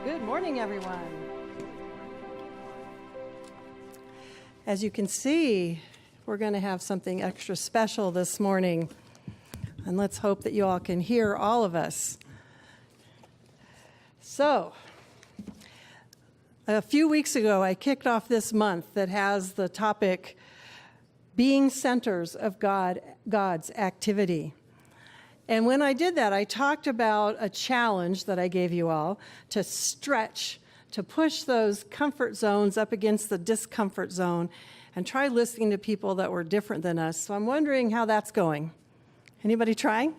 Good morning, everyone. As you can see, we're going to have something extra special this morning, and let's hope that you all can hear all of us. So, a few weeks ago, I kicked off this month that has the topic, Being Centers of God's Activity. And when I did that, I talked about a challenge that I gave you all to stretch, to push those comfort zones up against the discomfort zone and try listening to people that were different than us. So I'm wondering how that's going. Anybody trying?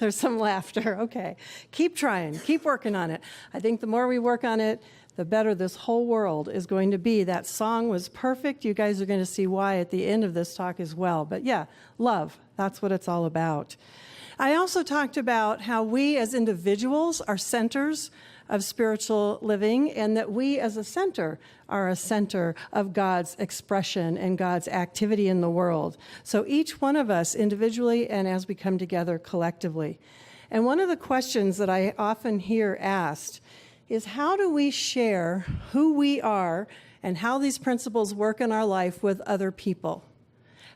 There's some laughter. Okay. Keep trying. Keep working on it. I think the more we work on it, the better this whole world is going to be. That song was perfect. You guys are going to see why at the end of this talk as well. But yeah, love, that's what it's all about. I also talked about how we as individuals are centers of spiritual living, and that we as a center are a center of God's expression and God's activity in the world. So each one of us individually and as we come together collectively. And one of the questions that I often hear asked is, how do we share who we are and how these principles work in our life with other people?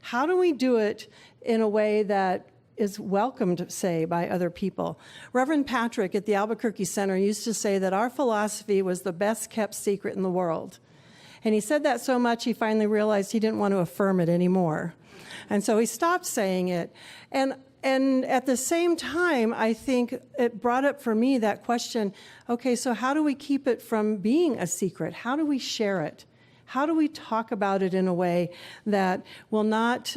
How do we do it in a way that is welcomed, say, by other people? Reverend Patrick at the Albuquerque Center used to say that our philosophy was the best kept secret in the world. And he said that so much he finally realized he didn't want to affirm it anymore. And so he stopped saying it. And at the same time, I think it brought up for me that question, okay, so how do we keep it from being a secret? How do we share it? How do we talk about it in a way that will not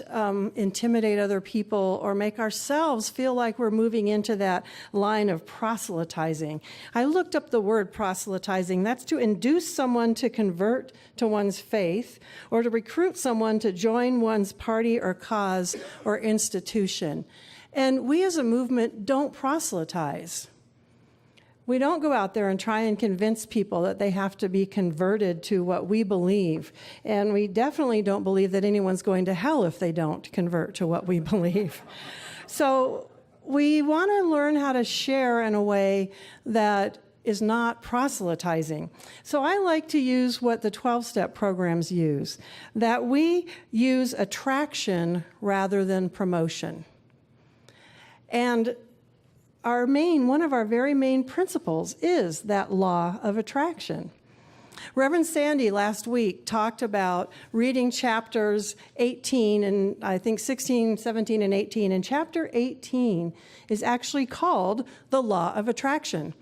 intimidate other people or make ourselves feel like we're moving into that line of proselytizing? I looked up the word proselytizing. That's to induce someone to convert to one's faith or to recruit someone to join one's party or cause or institution. And we as a movement don't proselytize. We don't go out there and try and convince people that they have to be converted to what we believe. And we definitely don't believe that anyone's going to hell if they don't convert to what we believe. So we want to learn how to share in a way that is not proselytizing. So I like to use what the 12-step programs use, that we use attraction rather than promotion. And one of our very main principles is that law of attraction. Reverend Sandy last week talked about reading chapters 18 and I think 16, 17, and 18. And chapter 18 is actually called the law of attraction.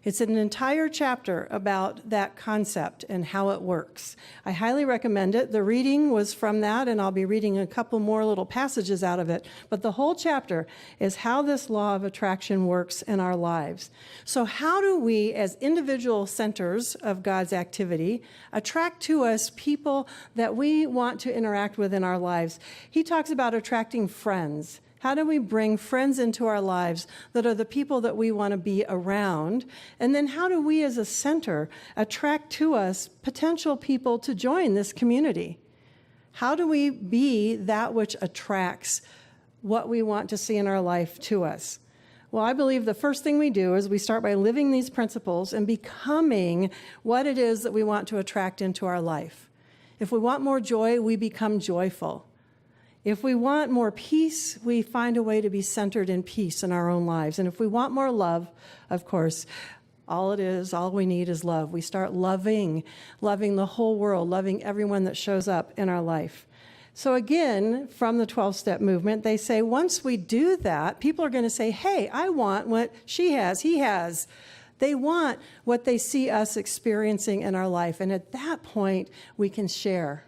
It's an entire chapter about that concept and how it works. I highly recommend it. The reading was from that, and I'll be reading a couple more little passages out of it. But the whole chapter is how this law of attraction works in our lives. So how do we, as individual centers of God's activity, attract to us people that we want to interact with in our lives? He talks about attracting friends. How do we bring friends into our lives that are the people that we want to be around? And then how do we as a center attract to us potential people to join this community? How do we be that which attracts what we want to see in our life to us? Well, I believe the first thing we do is we start by living these principles and becoming what it is that we want to attract into our life. If we want more joy, we become joyful. If we want more peace, we find a way to be centered in peace in our own lives. And if we want more love, of course, all we need is love. We start loving the whole world, loving everyone that shows up in our life. So again, from the 12-step movement, they say once we do that, people are going to say, hey, I want what she has, he has. They want what they see us experiencing in our life. And at that point, we can share.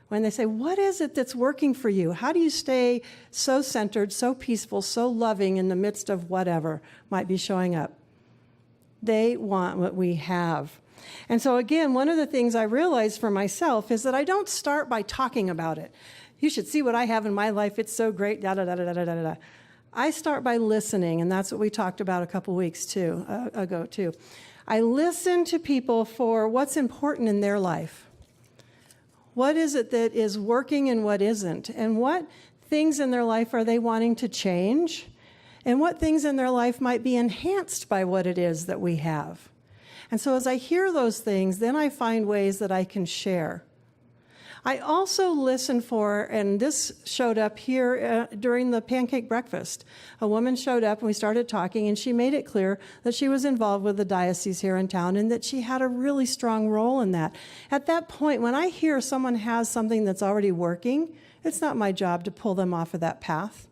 When they say, what is it that's working for you? How do you stay so centered, so peaceful, so loving in the midst of whatever might be showing up? They want what we have. And so again, one of the things I realized for myself is that I don't start by talking about it. You should see what I have in my life. It's so great, da-da-da-da-da-da-da. I start by listening, and that's what we talked about a couple weeks ago too. I listen to people for what's important in their life. What is it that is working and what isn't? And what things in their life are they wanting to change? And what things in their life might be enhanced by what it is that we have? And so as I hear those things, then I find ways that I can share. I also listen for, and this showed up here during the pancake breakfast. A woman showed up and we started talking, and she made it clear that she was involved with the diocese here in town and that she had a really strong role in that. At that point, when I hear someone has something that's already working, it's not my job to pull them off of that path.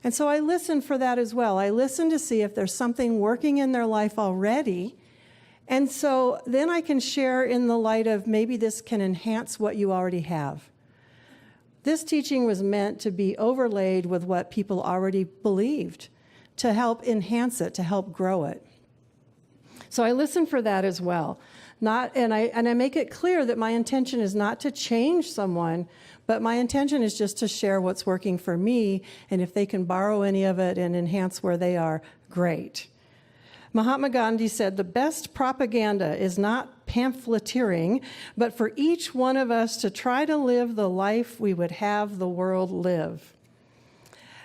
And so I listen for that as well. I listen to see if there's something working in their life already. And so then I can share in the light of maybe this can enhance what you already have. This teaching was meant to be overlaid with what people already believed, to help enhance it, to help grow it. So I listen for that as well. And I make it clear that my intention is not to change someone, but my intention is just to share what's working for me, and if they can borrow any of it and enhance where they are, great. Mahatma Gandhi said, the best propaganda is not pamphleteering, but for each one of us to try to live the life we would have the world live.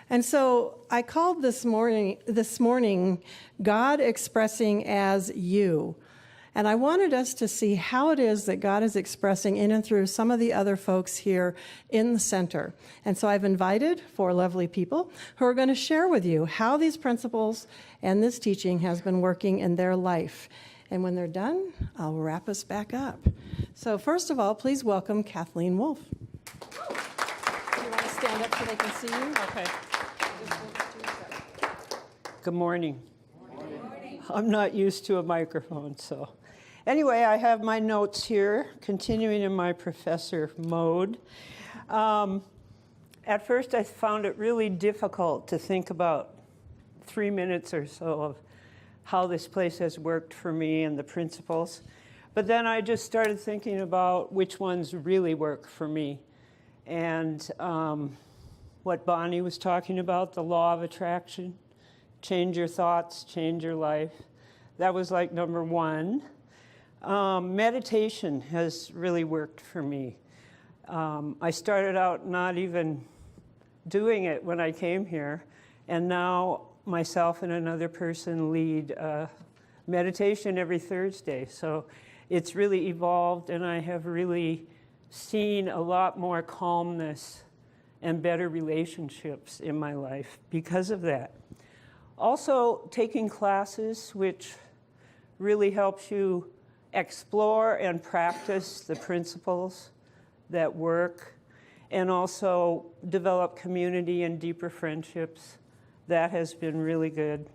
And so I called this morning God expressing as you. And I wanted us to see how it is that God is expressing in and through some of the other folks here in the center. And so I've invited 4 lovely people who are going to share with you how these principles and this teaching has been working in their life. And when they're done, I'll wrap us back up. So first of all, please welcome Kathleen Wolf. You want to stand up so they can see you? Okay. Good morning. I'm not used to a microphone, so. Anyway, I have my notes here, continuing in my professor mode. At first, I found it really difficult to think about 3 minutes or so of how this place has worked for me and the principles. But then I just started thinking about which ones really work for me. And what Bonnie was talking about, the law of attraction. Change your thoughts, change your life. That was like number 1. Meditation has really worked for me. I started out not even doing it when I came here, and now myself and another person lead meditation every Thursday. So it's really evolved, and I have really seen a lot more calmness and better relationships in my life because of that. Also, taking classes, which really helps you explore and practice the principles that work, and also develop community and deeper friendships. That has been really good.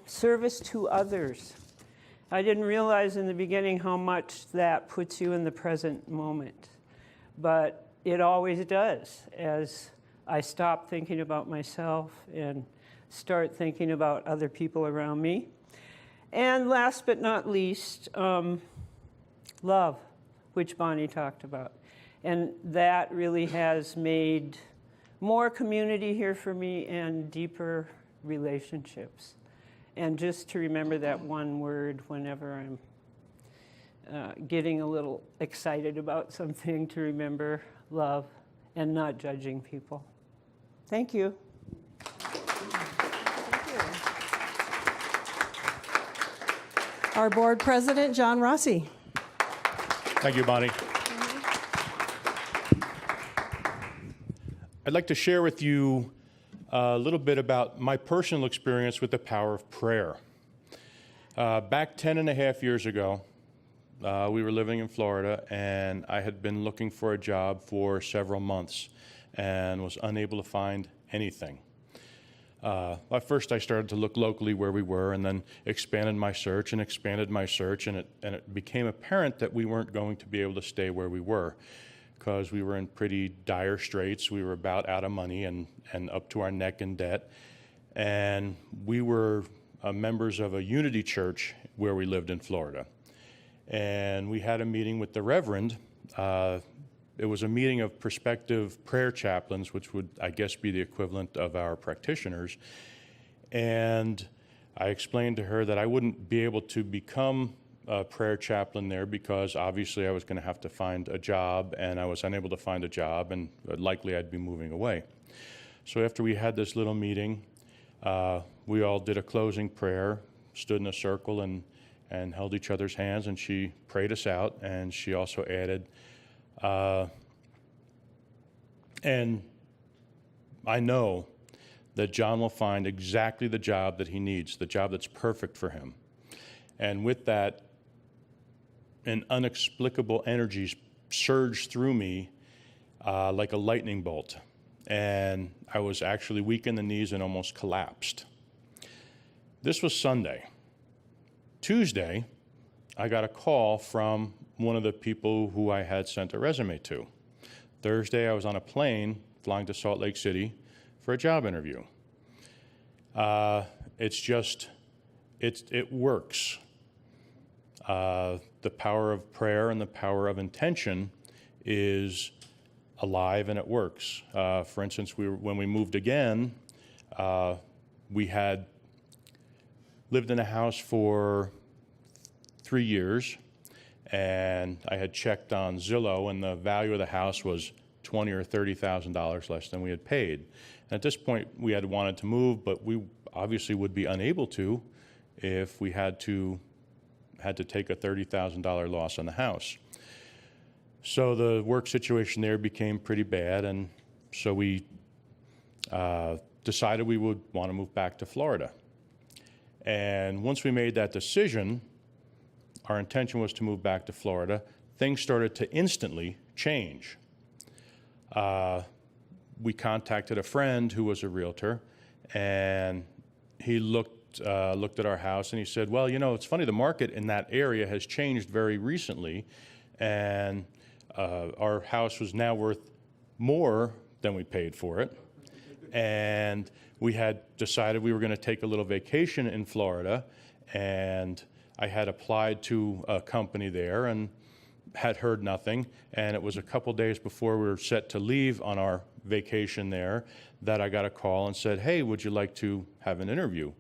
Service to others. I didn't realize in the beginning how much that puts you in the present moment, but it always does as I stop thinking about myself and start thinking about other people around me. And last but not least, love, which Bonnie talked about. And that really has made more community here for me and deeper relationships. And just to remember that one word whenever I'm getting a little excited about something, to remember love and not judging people. Thank you. Our board president, John Rossi. Thank you, Bonnie. I'd like to share with you a little bit about my personal experience with the power of prayer. Back 10 and a half years ago, we were living in Florida, and I had been looking for a job for several months and was unable to find anything. At first, I started to look locally where we were, and then expanded my search, and it became apparent that we weren't going to be able to stay where we were because we were in pretty dire straits. We were about out of money and up to our neck in debt, and we were members of a Unity church where we lived in Florida. And we had a meeting with the Reverend. It was a meeting of prospective prayer chaplains, which would, I guess, be the equivalent of our practitioners. And I explained to her that I wouldn't be able to become a prayer chaplain there because obviously I was going to have to find a job, and I was unable to find a job, and likely I'd be moving away. So after we had this little meeting, we all did a closing prayer, stood in a circle, and and held each other's hands, and she prayed us out, and she also added, and I know that John will find exactly the job that he needs, the job that's perfect for him. And with that, an inexplicable energy surged through me like a lightning bolt. And I was actually weak in the knees and almost collapsed. This was Sunday. Tuesday, I got a call from one of the people who I had sent a resume to. Thursday, I was on a plane flying to Salt Lake City for a job interview. It works. The power of prayer and the power of intention is alive, and it works. For instance, when we moved again, we had lived in a house for 3 years, and I had checked on Zillow, and the value of the house was $20,000 or $30,000 less than we had paid. And at this point, we had wanted to move, but we obviously would be unable to if we had to take a $30,000 loss on the house. So the work situation there became pretty bad, and so we decided we would want to move back to Florida. And once we made that decision, our intention was to move back to Florida. Things started to instantly change. We contacted a friend who was a realtor, and he looked at our house and he said, well, you know, it's funny, the market in that area has changed very recently, and our house was now worth more than we paid for it. And we had decided we were going to take a little vacation in Florida, and I had applied to a company there and had heard nothing. And it was a couple days before we were set to leave on our vacation there that I got a call and said, hey, would you like to have an interview?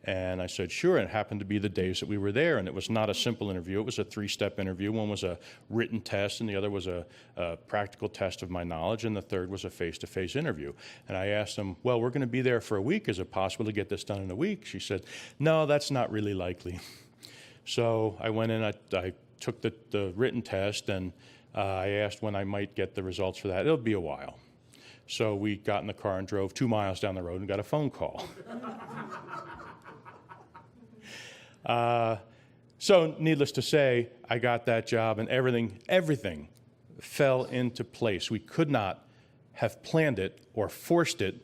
And I said, sure. And it happened to be the days that we were there. And it was not a simple interview. It was a 3-step interview. One was a written test, and the other was a practical test of my knowledge, and the third was a face-to-face interview. And I asked them, well, we're going to be there for a week. Is it possible to get this done in a week? She said, no, that's not really likely. So I went in, I took the written test, and I asked when I might get the results for that. It'll be a while. So we got in the car and drove 2 miles down the road and got a phone call. So needless to say, I got that job, and everything fell into place. We could not have planned it or forced it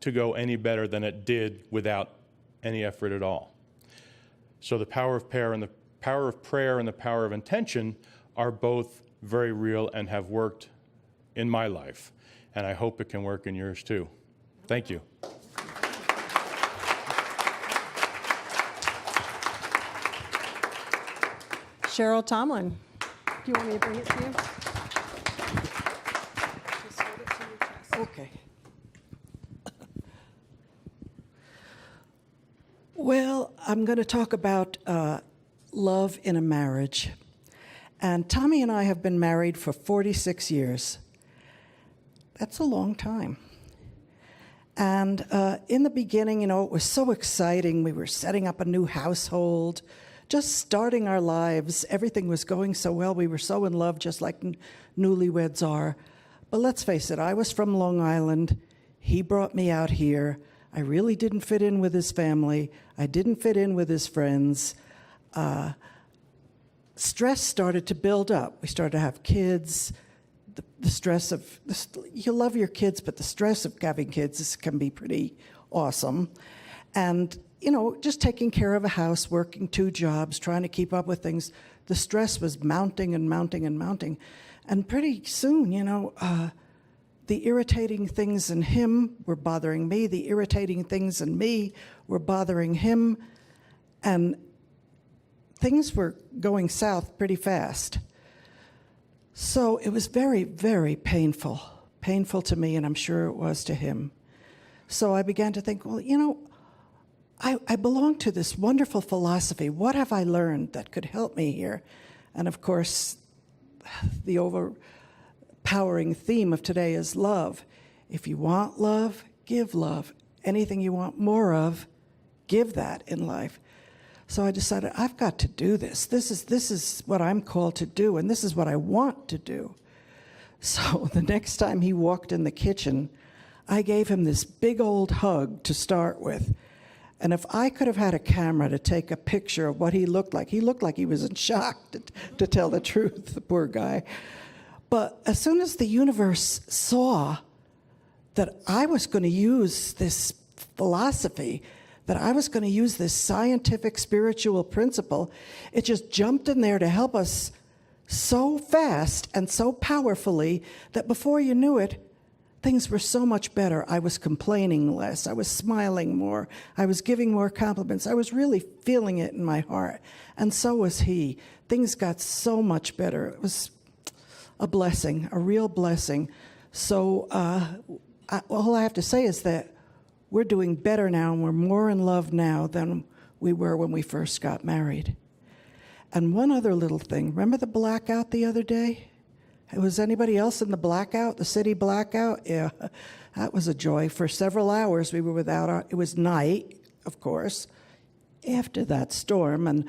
to go any better than it did without any effort at all. So the power of prayer and the power of intention are both very real and have worked in my life. And I hope it can work in yours too. Thank you. Cheryl Tomlin, do you want me to bring it to you? Just hold it to your chest. Okay. Well, I'm going to talk about love in a marriage. And Tommy and I have been married for 46 years. That's a long time. And in the beginning, you know, it was so exciting. We were setting up a new household, just starting our lives. Everything was going so well. We were so in love, just like newlyweds are. But let's face it, I was from Long Island. He brought me out here. I really didn't fit in with his family. I didn't fit in with his friends. Stress started to build up. We started to have kids. The stress of, you love your kids, but the stress of having kids can be pretty awesome. And, you know, just taking care of a house, working 2 jobs, trying to keep up with things, the stress was mounting and mounting and mounting. And pretty soon, you know, the irritating things in him were bothering me. The irritating things in me were bothering him. And things were going south pretty fast. So it was very, very painful to me, and I'm sure it was to him. So I began to think, well, you know, I belong to this wonderful philosophy. What have I learned that could help me here? And of course, the overpowering theme of today is love. If you want love, give love. Anything you want more of, give that in life. So I decided, I've got to do this. This is what I'm called to do, and this is what I want to do. So the next time he walked in the kitchen, I gave him this big old hug to start with. And if I could have had a camera to take a picture of what he looked like he was in shock, to tell the truth, the poor guy. But as soon as the universe saw that I was going to use this philosophy, that I was going to use this scientific spiritual principle, it just jumped in there to help us so fast and so powerfully that before you knew it, things were so much better. I was complaining less. I was smiling more. I was giving more compliments. I was really feeling it in my heart. And so was he. Things got so much better. It was a blessing, a real blessing. So all I have to say is that we're doing better now, and we're more in love now than we were when we first got married. And one other little thing. Remember the blackout the other day? Was anybody else in the blackout, the city blackout? Yeah, that was a joy. For several hours, we were without it was night, of course, after that storm, and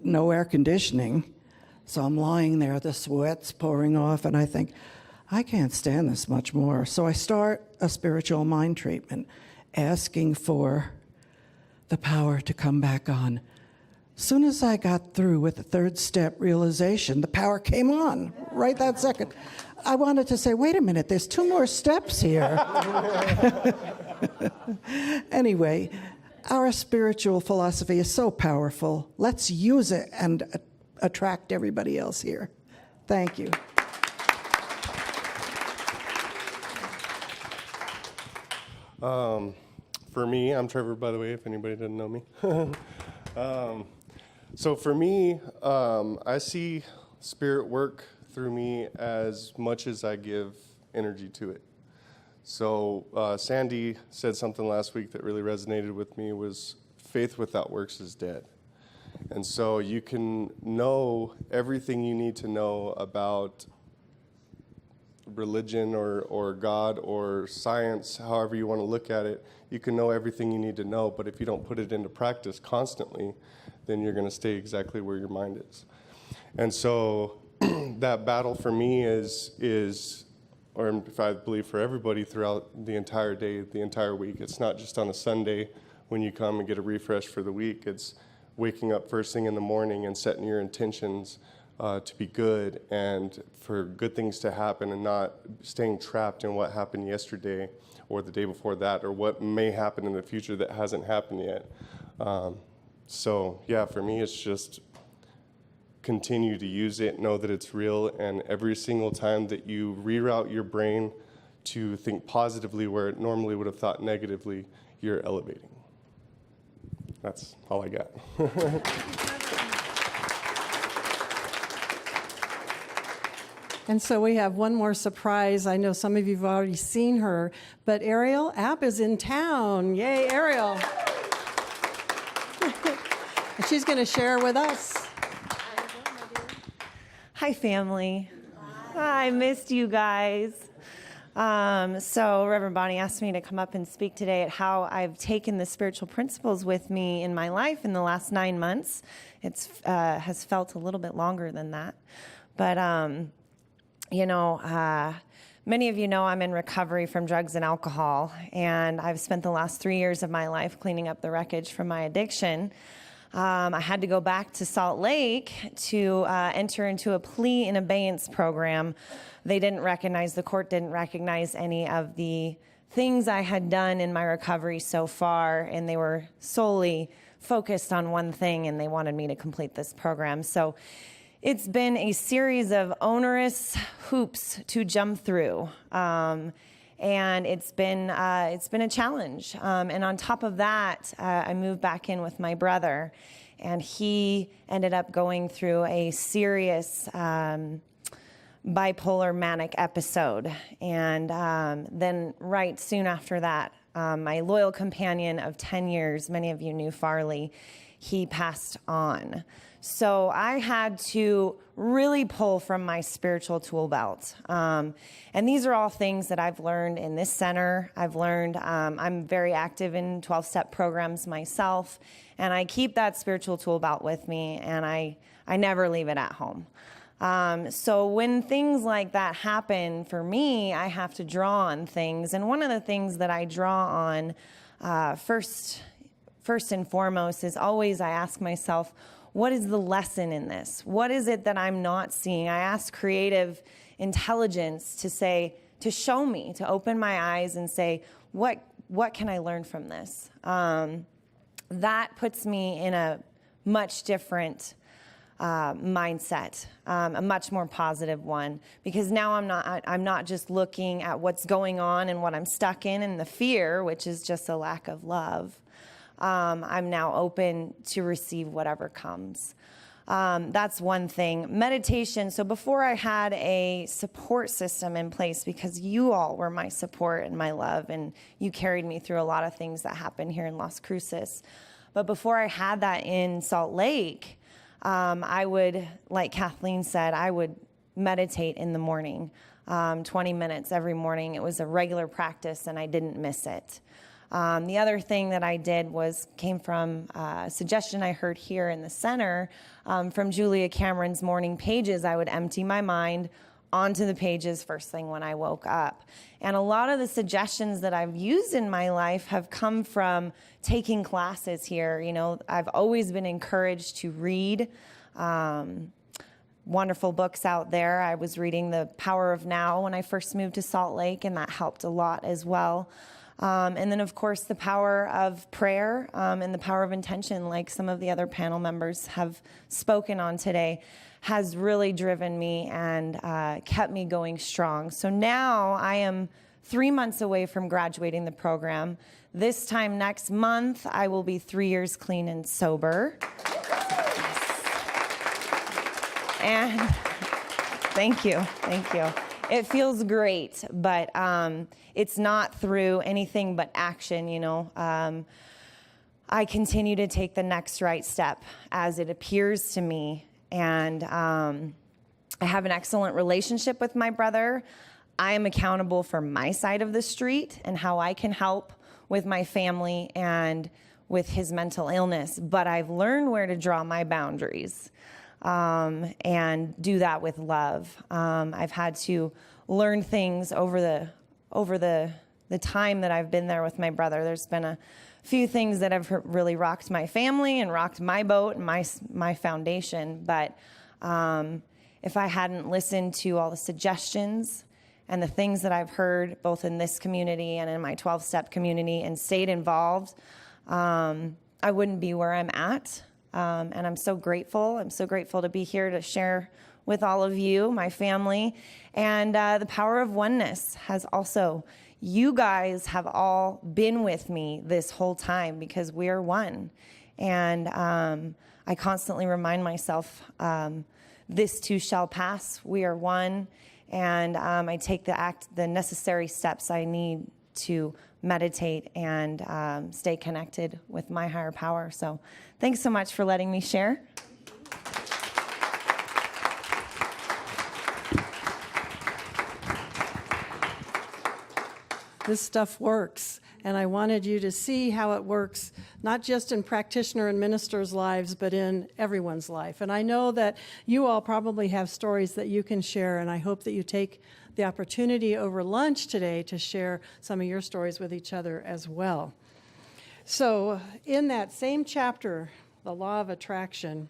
no air conditioning. So I'm lying there, the sweat's pouring off, and I think, I can't stand this much more. So I start a spiritual mind treatment, asking for the power to come back on. Soon as I got through with the third step realization, the power came on right that second. I wanted to say, wait a minute, there's 2 more steps here. Anyway, our spiritual philosophy is so powerful. Let's use it and attract everybody else here. Thank you. For me, I'm Trevor, by the way, if anybody didn't know me. So for me, I see Spirit work through me as much as I give energy to it. So Sandy said something last week that really resonated with me, was faith without works is dead. And so you can know everything you need to know about religion or God or science, however you want to look at it. You can know everything you need to know, but if you don't put it into practice constantly, then you're going to stay exactly where your mind is. And so that battle for me is, or if I believe for everybody throughout the entire day, the entire week. It's not just on a Sunday when you come and get a refresh for the week. It's waking up first thing in the morning and setting your intentions to be good and for good things to happen, and not staying trapped in what happened yesterday or the day before that or what may happen in the future that hasn't happened yet. So yeah, for me, it's just continue to use it, know that it's real, and every single time that you reroute your brain to think positively where it normally would have thought negatively, you're elevating. That's all I got. And so we have one more surprise. I know some of you have already seen her, but Ariel App is in town. Yay, Ariel. And she's going to share with us. Hi, family. I missed you guys. So Reverend Bonnie asked me to come up and speak today at how I've taken the spiritual principles with me in my life in the last 9 months. It has felt a little bit longer than that. But, many of you know I'm in recovery from drugs and alcohol, and I've spent the last 3 years of my life cleaning up the wreckage from my addiction. I had to go back to Salt Lake to enter into a plea and abeyance program. The court didn't recognize any of the things I had done in my recovery so far, and they were solely focused on one thing, and they wanted me to complete this program. So it's been a series of onerous hoops to jump through. And it's been a challenge. And on top of that, I moved back in with my brother, and he ended up going through a serious bipolar manic episode. And then right soon after that, my loyal companion of 10 years, many of you knew Farley, he passed on. So I had to really pull from my spiritual tool belt. And these are all things that I've learned in this center. I've learned, I'm very active in 12-step programs myself, and I keep that spiritual tool belt with me, and I never leave it at home. So when things like that happen for me, I have to draw on things. And one of the things that I draw on first and foremost is always I ask myself, what is the lesson in this? What is it that I'm not seeing? I ask creative intelligence to show me, to open my eyes and say, what can I learn from this? That puts me in a much different mindset, a much more positive one, because now I'm not just looking at what's going on and what I'm stuck in and the fear, which is just a lack of love. I'm now open to receive whatever comes. That's one thing. Meditation. So before I had a support system in place, because you all were my support and my love, and you carried me through a lot of things that happened here in Las Cruces. But before I had that in Salt Lake, I would, like Kathleen said, I would meditate in the morning, 20 minutes every morning. It was a regular practice, and I didn't miss it. The other thing that I did came from a suggestion I heard here in the center from Julia Cameron's morning pages. I would empty my mind onto the pages first thing when I woke up. And a lot of the suggestions that I've used in my life have come from taking classes here. You know, I've always been encouraged to read wonderful books out there. I was reading The Power of Now when I first moved to Salt Lake, and that helped a lot as well. And then, of course, the power of prayer and the power of intention, like some of the other panel members have spoken on today, has really driven me and kept me going strong. So now I am 3 months away from graduating the program. This time next month, I will be 3 years clean and sober. And thank you. It feels great, but it's not through anything but action, you know. I continue to take the next right step as it appears to me. And I have an excellent relationship with my brother. I am accountable for my side of the street and how I can help with my family and with his mental illness. But I've learned where to draw my boundaries and do that with love. I've had to learn things over the time that I've been there with my brother. There's been a few things that have really rocked my family and rocked my boat and my foundation. But if I hadn't listened to all the suggestions and the things that I've heard both in this community and in my 12-step community and stayed involved, I wouldn't be where I'm at. And I'm so grateful. I'm so grateful to be here to share with all of you, my family. And the power of oneness has also, you guys have all been with me this whole time because we are one. And I constantly remind myself, this too shall pass. We are one. And I take the necessary steps I need to meditate and stay connected with my higher power. So thanks so much for letting me share. This stuff works, and I wanted you to see how it works, not just in practitioner and ministers' lives, but in everyone's life. And I know that you all probably have stories that you can share, and I hope that you take the opportunity over lunch today to share some of your stories with each other as well. So in that same chapter, The Law of Attraction,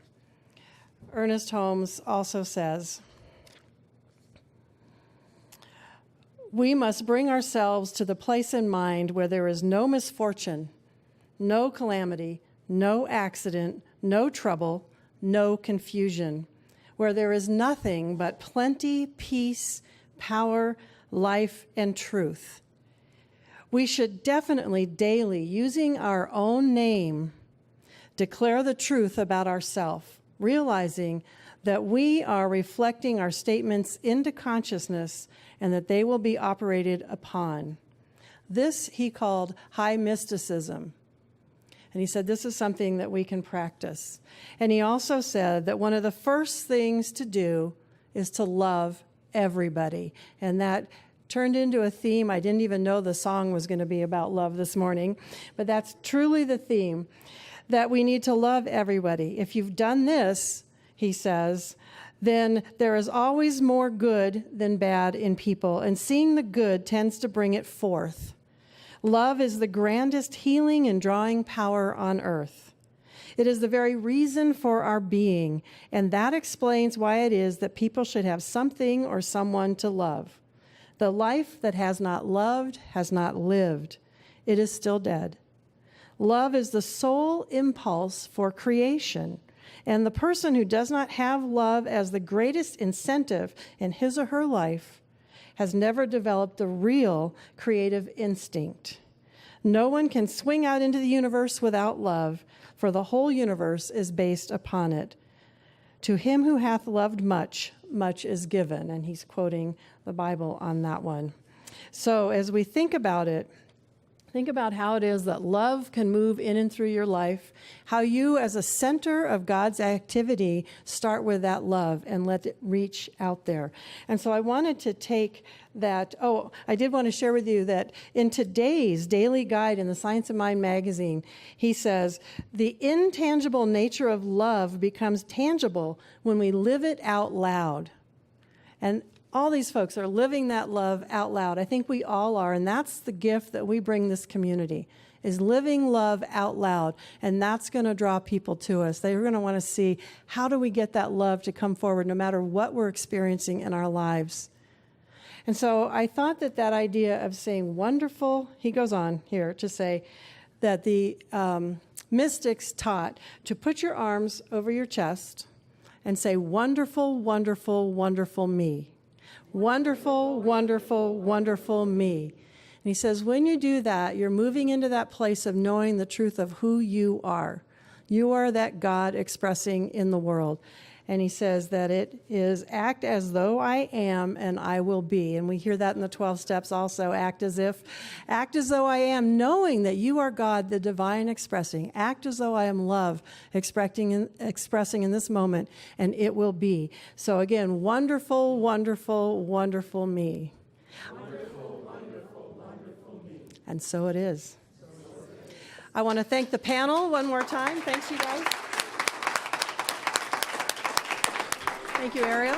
Ernest Holmes also says, we must bring ourselves to the place in mind where there is no misfortune, no calamity, no accident, no trouble, no confusion, where there is nothing but plenty, peace, power, life, and truth. We should definitely daily, using our own name, declare the truth about ourselves, realizing that we are reflecting our statements into consciousness and that they will be operated upon. This he called high mysticism. And he said, this is something that we can practice. And he also said that one of the first things to do is to love everybody. And that turned into a theme. I didn't even know the song was going to be about love this morning, but that's truly the theme, that we need to love everybody. If you've done this, he says, then there is always more good than bad in people, and seeing the good tends to bring it forth. Love is the grandest healing and drawing power on earth. It is the very reason for our being, and that explains why it is that people should have something or someone to love. The life that has not loved has not lived. It is still dead. Love is the sole impulse for creation, and the person who does not have love as the greatest incentive in his or her life has never developed the real creative instinct. No one can swing out into the universe without love, for the whole universe is based upon it. To him who hath loved much, much is given. And he's quoting the Bible on that one. So as we think about it, think about how it is that love can move in and through your life, how you as a center of God's activity start with that love and let it reach out there. And so I wanted to take that, I did want to share with you that in today's daily guide in the Science of Mind magazine, he says, the intangible nature of love becomes tangible when we live it out loud. And all these folks are living that love out loud. I think we all are, and that's the gift that we bring this community, is living love out loud, and that's going to draw people to us. They're going to want to see, how do we get that love to come forward no matter what we're experiencing in our lives? And so I thought that that idea of saying wonderful, he goes on here to say that the mystics taught to put your arms over your chest and say, wonderful, wonderful, wonderful me. Wonderful, wonderful, wonderful me. And he says, when you do that, you're moving into that place of knowing the truth of who you are. You are that God expressing in the world. And he says that it is act as though I am and I will be. And we hear that in the 12 steps also. Act as though I am, knowing that you are God, the divine expressing. Act as though I am love, expressing in this moment, and it will be. So again, wonderful, wonderful, wonderful me. Wonderful, wonderful, wonderful me. And so it is. I want to thank the panel one more time. Thanks, you guys. Thank you, Ariel.